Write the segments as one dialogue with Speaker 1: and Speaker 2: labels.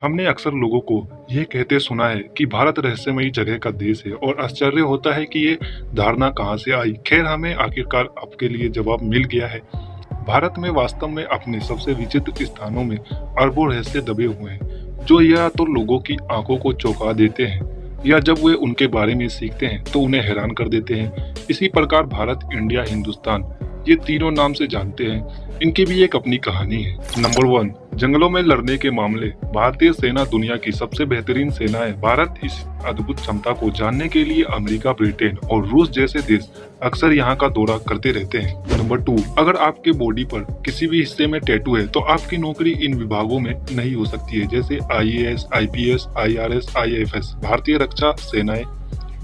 Speaker 1: हमने अक्सर लोगों को यह कहते सुना है कि भारत रहस्यमयी जगह का देश है और आश्चर्य होता है कि ये धारणा कहाँ से आई। खैर, हमें आखिरकार आपके लिए जवाब मिल गया है। भारत में वास्तव में अपने सबसे विचित्र स्थानों में अरबों रहस्य दबे हुए हैं, जो या तो लोगों की आंखों को चौंका देते हैं या जब वे उनके बारे में सीखते हैं तो उन्हें हैरान कर देते हैं। इसी प्रकार भारत, इंडिया, हिंदुस्तान, ये तीनों नाम से जानते हैं, इनकी भी एक अपनी कहानी है। नंबर 1, जंगलों में लड़ने के मामले। भारतीय सेना दुनिया की सबसे बेहतरीन सेना है। भारत इस अद्भुत क्षमता को जानने के लिए अमेरिका, ब्रिटेन और रूस जैसे देश अक्सर यहाँ का दौरा करते रहते हैं। नंबर 2, अगर आपके बॉडी पर किसी भी हिस्से में टैटू है तो आपकी नौकरी इन विभागों में नहीं हो सकती है, जैसे IAS, IPS, IRS, IFS, भारतीय रक्षा सेनाएं,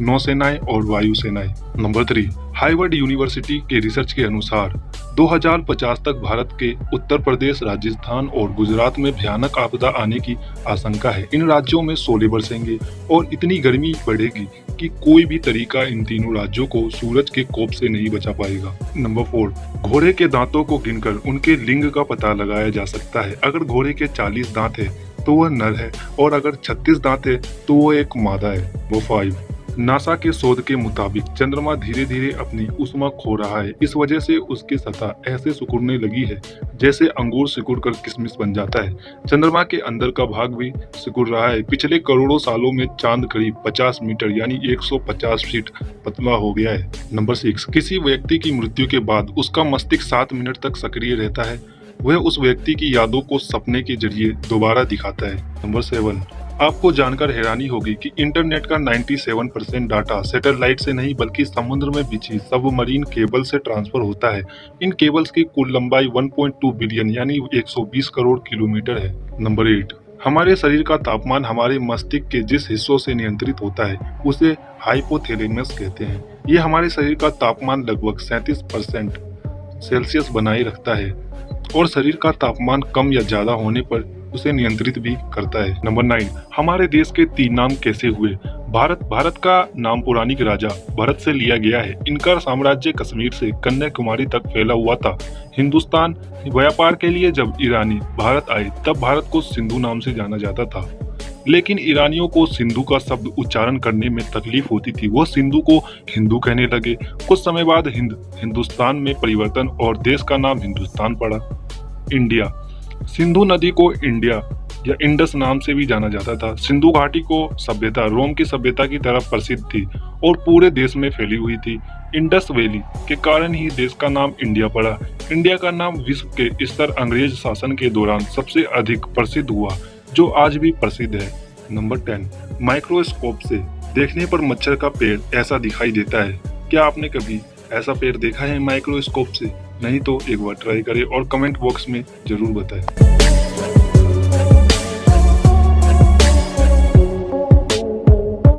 Speaker 1: नौसेनाएं और वायु सेनाएं। नंबर 3, हार्वर्ड यूनिवर्सिटी के रिसर्च के अनुसार 2050 तक भारत के उत्तर प्रदेश, राजस्थान और गुजरात में भयानक आपदा आने की आशंका है। इन राज्यों में शोले बरसेंगे और इतनी गर्मी बढ़ेगी कि कोई भी तरीका इन तीनों राज्यों को सूरज के कोप से नहीं बचा पाएगा। नंबर 4, घोड़े के दांतों को गिनकर उनके लिंग का पता लगाया जा सकता है। अगर घोड़े के 40 दांत है तो वह नर है और अगर 36 दांत है तो वह एक मादा है। वो 5, नासा के शोध के मुताबिक चंद्रमा धीरे धीरे अपनी ऊष्मा खो रहा है। इस वजह से उसकी सतह ऐसे सिकुड़ने लगी है जैसे अंगूर सिकुड़कर किशमिश बन जाता है। चंद्रमा के अंदर का भाग भी सिकुड़ रहा है। पिछले करोड़ों सालों में चांद करीब 50 मीटर यानी 150 फीट पतला हो गया है। नंबर 6, किसी व्यक्ति की मृत्यु के बाद उसका मस्तिष्क 7 मिनट तक सक्रिय रहता है। वह उस व्यक्ति की यादों को सपने के जरिए दोबारा दिखाता है। नंबर 7, आपको जानकर हैरानी होगी कि इंटरनेट का 97% डाटा सैटेलाइट से नहीं बल्कि समुद्र में बिछी सबमरीन केबल से ट्रांसफर होता है। इन केबल्स की कुल लंबाई 1.2 बिलियन यानी 120 करोड़ किलोमीटर है। नंबर 8, हमारे शरीर का तापमान हमारे मस्तिष्क के जिस हिस्सों से नियंत्रित होता है उसे हाइपोथैलेमस कहते हैं। ये हमारे शरीर का तापमान लगभग 37% सेल्सियस बनाए रखता है और शरीर का तापमान कम या ज्यादा होने पर उसे नियंत्रित भी करता है। नंबर 9, हमारे देश के 3 नाम कैसे हुए। भारत का नाम पौराणिक राजा भरत से लिया गया है। इनका साम्राज्य कश्मीर से कन्याकुमारी तक फैला हुआ था। हिंदुस्तान व्यापार के लिए जब ईरानी भारत आए तब भारत को सिंधु नाम से जाना जाता था, लेकिन ईरानियों को सिंधु का शब्द उच्चारण करने में तकलीफ होती थी। वो सिंधु को हिंदू कहने लगे। कुछ समय बाद हिंदुस्तान में परिवर्तन और देश का नाम हिंदुस्तान पड़ा। इंडिया, सिंधु नदी को इंडिया या इंडस नाम से भी जाना जाता था। सिंधु घाटी को सभ्यता रोम की सभ्यता की तरफ प्रसिद्ध थी और पूरे देश में फैली हुई थी। इंडस वैली के कारण ही देश का नाम इंडिया पड़ा। इंडिया का नाम विश्व के स्तर अंग्रेज शासन के दौरान सबसे अधिक प्रसिद्ध हुआ, जो आज भी प्रसिद्ध है। नंबर 10, माइक्रोस्कोप से देखने पर मच्छर का पेड़ ऐसा दिखाई देता है। क्या आपने कभी ऐसा पेड़ देखा है माइक्रोस्कोप से? नहीं तो एक बार ट्राई करें और कमेंट बॉक्स में जरूर बताएं।